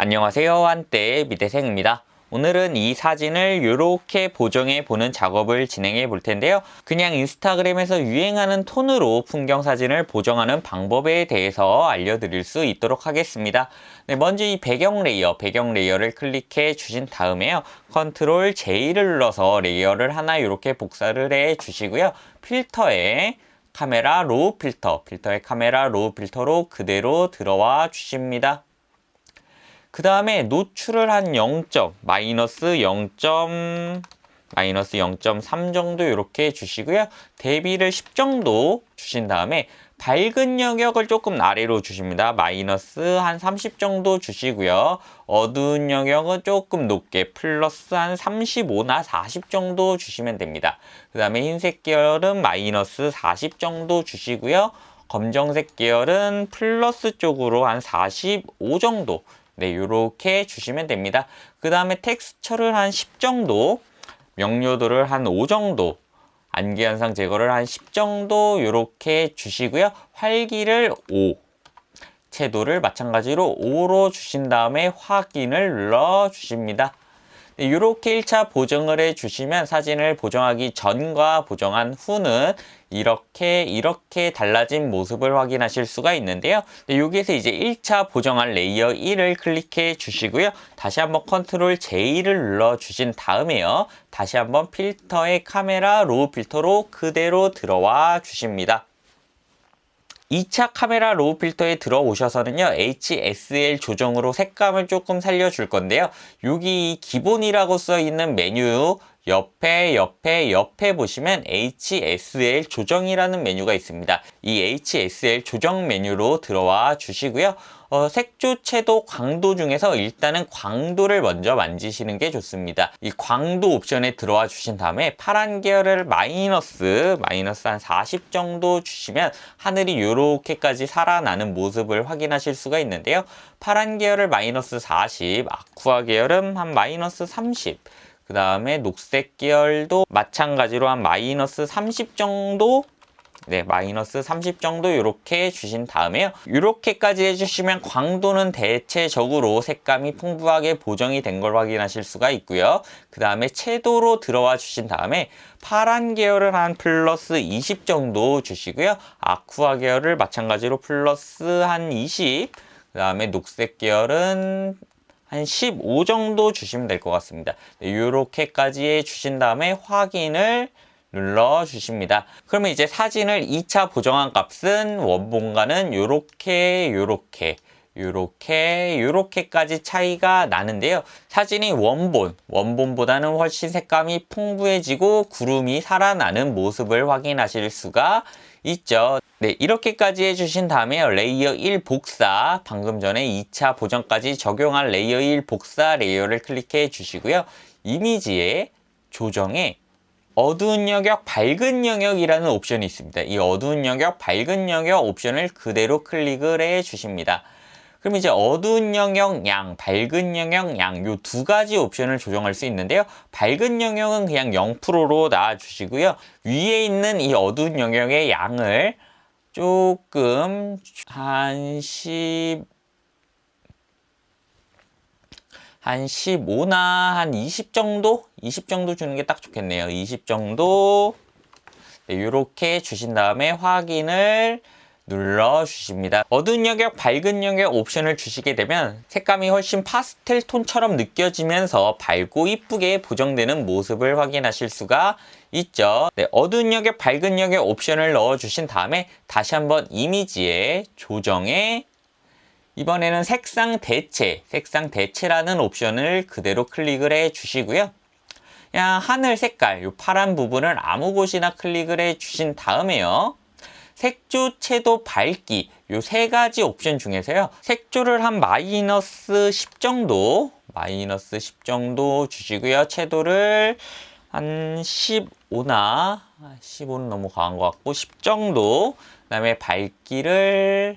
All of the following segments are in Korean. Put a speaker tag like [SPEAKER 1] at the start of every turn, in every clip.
[SPEAKER 1] 안녕하세요. 한때 미대생입니다. 오늘은 이 사진을 이렇게 보정해 보는 작업을 진행해 볼 텐데요. 그냥 인스타그램에서 유행하는 톤으로 풍경 사진을 보정하는 방법에 대해서 알려드릴 수 있도록 하겠습니다. 네, 먼저 이 배경 레이어를 클릭해 주신 다음에요. 컨트롤 J를 눌러서 레이어를 하나 이렇게 복사를 해 주시고요. 필터에 카메라 로우 필터의 카메라 로우 필터로 그대로 들어와 주십니다. 그 다음에 노출을 한 0점, 마이너스 0.3 정도 이렇게 주시고요. 대비를 10 정도 주신 다음에 밝은 영역을 조금 아래로 주십니다. 마이너스 한 30 정도 주시고요. 어두운 영역은 조금 높게 플러스 한 35나 40 정도 주시면 됩니다. 그 다음에 흰색 계열은 마이너스 40 정도 주시고요. 검정색 계열은 플러스 쪽으로 한 45 정도 네, 요렇게 주시면 됩니다. 그 다음에 텍스처를 한 10 정도, 명료도를 한 5 정도, 안개 현상 제거를 한 10 정도 요렇게 주시고요. 활기를 5, 채도를 마찬가지로 5로 주신 다음에 확인을 눌러 주십니다. 네, 이렇게 1차 보정을 해주시면 사진을 보정하기 전과 보정한 후는 이렇게 달라진 모습을 확인하실 수가 있는데요. 네, 여기에서 이제 1차 보정한 레이어 1을 클릭해 주시고요. 다시 한번 컨트롤 J를 눌러 주신 다음에요. 다시 한번 필터의 카메라 로우 필터로 그대로 들어와 주십니다. 2차 카메라 로우 필터에 들어오셔서는요, HSL 조정으로 색감을 조금 살려줄 건데요. 여기 기본이라고 써 있는 메뉴 옆에 보시면 HSL 조정이라는 메뉴가 있습니다. 이 HSL 조정 메뉴로 들어와 주시고요. 색조, 채도, 광도 중에서 일단은 광도를 먼저 만지시는 게 좋습니다. 이 광도 옵션에 들어와 주신 다음에 파란 계열을 마이너스 한 40 정도 주시면 하늘이 이렇게까지 살아나는 모습을 확인하실 수가 있는데요. 파란 계열을 마이너스 40, 아쿠아 계열은 한 마이너스 30, 그 다음에 녹색 계열도 마찬가지로 한 마이너스 30 정도, 네, 마이너스 30 정도 이렇게 주신 다음에요. 이렇게까지 해주시면 광도는 대체적으로 색감이 풍부하게 보정이 된 걸 확인하실 수가 있고요. 그 다음에 채도로 들어와 주신 다음에 파란 계열을 한 플러스 20 정도 주시고요. 아쿠아 계열을 마찬가지로 플러스 한 20, 그 다음에 녹색 계열은 한 15 정도 주시면 될 것 같습니다. 네, 이렇게까지 해주신 다음에 확인을 눌러 주십니다. 그러면 이제 사진을 2차 보정한 값은 원본과는 요렇게까지 차이가 나는데요. 사진이 원본보다는 훨씬 색감이 풍부해지고 구름이 살아나는 모습을 확인하실 수가 있죠. 네, 이렇게까지 해주신 다음에 레이어 1 복사, 방금 전에 2차 보정까지 적용한 레이어 1 복사 레이어를 클릭해 주시고요. 이미지의 조정에 어두운 영역, 밝은 영역이라는 옵션이 있습니다. 이 어두운 영역, 밝은 영역 옵션을 그대로 클릭을 해 주십니다. 그럼 이제 어두운 영역 양, 밝은 영역 양, 요 두 가지 옵션을 조정할 수 있는데요. 밝은 영역은 그냥 0%로 놔주시고요. 위에 있는 이 어두운 영역의 양을 조금 한 15나 한 20 정도? 20 정도 주는 게 딱 좋겠네요. 20 정도. 네, 이렇게 주신 다음에 확인을 눌러 주십니다. 어두운 영역, 밝은 영역 옵션을 주시게 되면 색감이 훨씬 파스텔 톤처럼 느껴지면서 밝고 이쁘게 보정되는 모습을 확인하실 수가 있죠. 네, 어두운 영역, 밝은 영역 옵션을 넣어 주신 다음에 다시 한번 이미지의 조정에 이번에는 색상 대체라는 옵션을 그대로 클릭을 해 주시고요. 그냥 하늘 색깔, 이 파란 부분을 아무 곳이나 클릭을 해 주신 다음에요. 색조, 채도, 밝기 이 세 가지 옵션 중에서요. 색조를 한 마이너스 10 정도 주시고요. 채도를 한 15는 너무 과한 것 같고 10 정도. 그 다음에 밝기를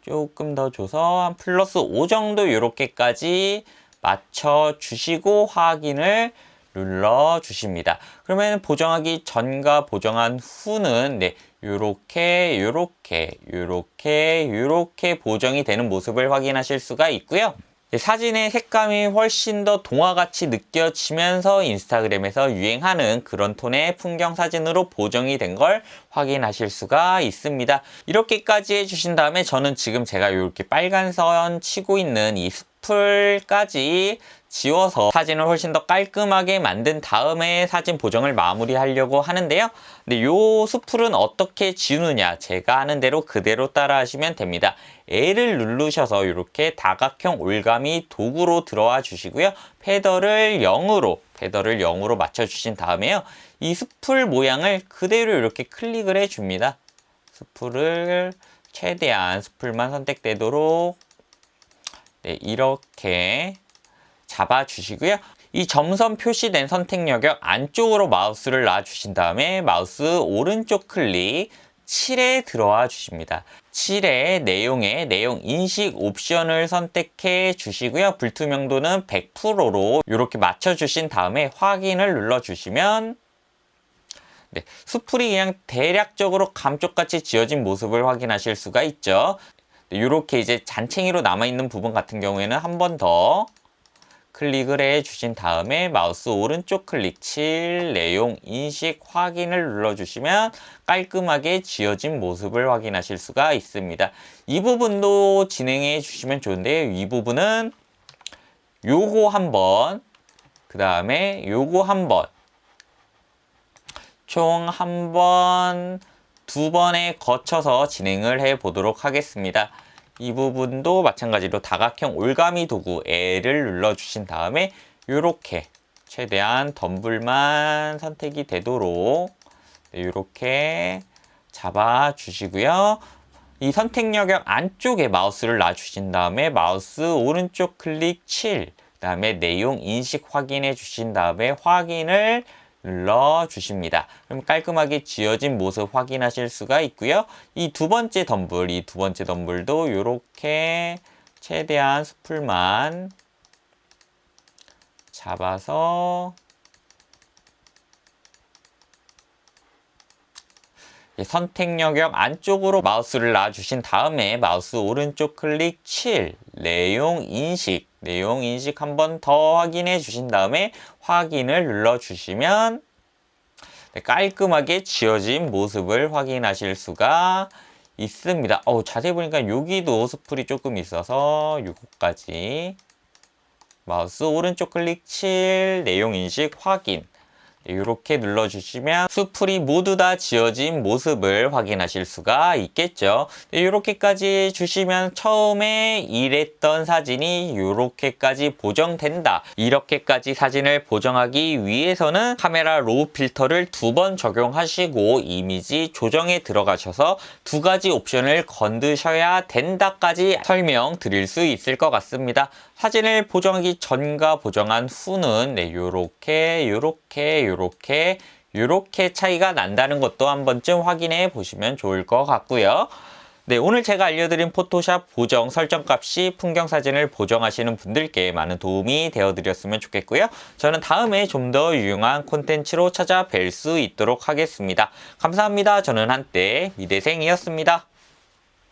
[SPEAKER 1] 조금 더 줘서 한 플러스 5 정도 이렇게까지 맞춰 주시고 확인을 눌러 주십니다. 그러면 보정하기 전과 보정한 후는 요렇게 보정이 되는 모습을 확인하실 수가 있고요. 사진의 색감이 훨씬 더 동화같이 느껴지면서 인스타그램에서 유행하는 그런 톤의 풍경 사진으로 보정이 된 걸 확인하실 수가 있습니다. 이렇게까지 해주신 다음에 저는 지금 제가 이렇게 빨간 선 치고 있는 이 숲을까지 지워서 사진을 훨씬 더 깔끔하게 만든 다음에 사진 보정을 마무리하려고 하는데요. 근데 요 숲을은 어떻게 지우느냐, 제가 하는 대로 그대로 따라 하시면 됩니다. L을 누르셔서 이렇게 다각형 올가미 도구로 들어와 주시고요. 패더를 0으로 맞춰 주신 다음에요. 이 숲을 모양을 그대로 이렇게 클릭을 해 줍니다. 숲을 최대한 숲을만 선택되도록 이렇게 잡아 주시고요. 이 점선 표시된 선택 영역 안쪽으로 마우스를 놔 주신 다음에 마우스 오른쪽 클릭 7에 들어와 주십니다. 7의 내용 인식 옵션을 선택해 주시고요. 불투명도는 100%로 이렇게 맞춰 주신 다음에 확인을 눌러 주시면 숲풀이 그냥 대략적으로 감쪽같이 지어진 모습을 확인하실 수가 있죠. 이렇게 이제 잔챙이로 남아있는 부분 같은 경우에는 한 번 더 클릭을 해 주신 다음에 마우스 오른쪽 클릭 7 내용 인식 확인을 눌러 주시면 깔끔하게 지어진 모습을 확인하실 수가 있습니다. 이 부분도 진행해 주시면 좋은데요. 이 부분은 요거 한번, 그 다음에 요거 한번, 총 한 번, 두 번에 거쳐서 진행을 해 보도록 하겠습니다. 이 부분도 마찬가지로 다각형 올가미 도구 L을 눌러주신 다음에 이렇게 최대한 덤불만 선택이 되도록 이렇게 잡아 주시고요. 이 선택 영역 안쪽에 마우스를 놔주신 다음에 마우스 오른쪽 클릭 7, 그 다음에 내용 인식 확인해 주신 다음에 확인을 눌러 주십니다. 그럼 깔끔하게 지어진 모습 확인하실 수가 있고요. 이 두 번째 덤불도 이렇게 최대한 숲을만 잡아서 선택 영역 안쪽으로 마우스를 놔주신 다음에 마우스 오른쪽 클릭 7 내용 인식 한 번 더 확인해 주신 다음에 확인을 눌러 주시면 깔끔하게 지어진 모습을 확인하실 수가 있습니다. 자세히 보니까 여기도 숲풀이 조금 있어서 요거까지 마우스 오른쪽 클릭 7 내용 인식 확인 이렇게 눌러주시면 숲풀이 모두 다 지어진 모습을 확인하실 수가 있겠죠. 이렇게까지 주시면 처음에 이랬던 사진이 이렇게까지 보정된다. 이렇게까지 사진을 보정하기 위해서는 카메라 로우 필터를 2번 적용하시고 이미지 조정에 들어가셔서 2가지 옵션을 건드셔야 된다까지 설명드릴 수 있을 것 같습니다. 사진을 보정하기 전과 보정한 후는 요렇게 차이가 난다는 것도 한 번쯤 확인해 보시면 좋을 것 같고요. 오늘 제가 알려드린 포토샵 보정 설정값이 풍경사진을 보정하시는 분들께 많은 도움이 되어드렸으면 좋겠고요. 저는 다음에 좀 더 유용한 콘텐츠로 찾아뵐 수 있도록 하겠습니다. 감사합니다. 저는 한때 미대생이었습니다.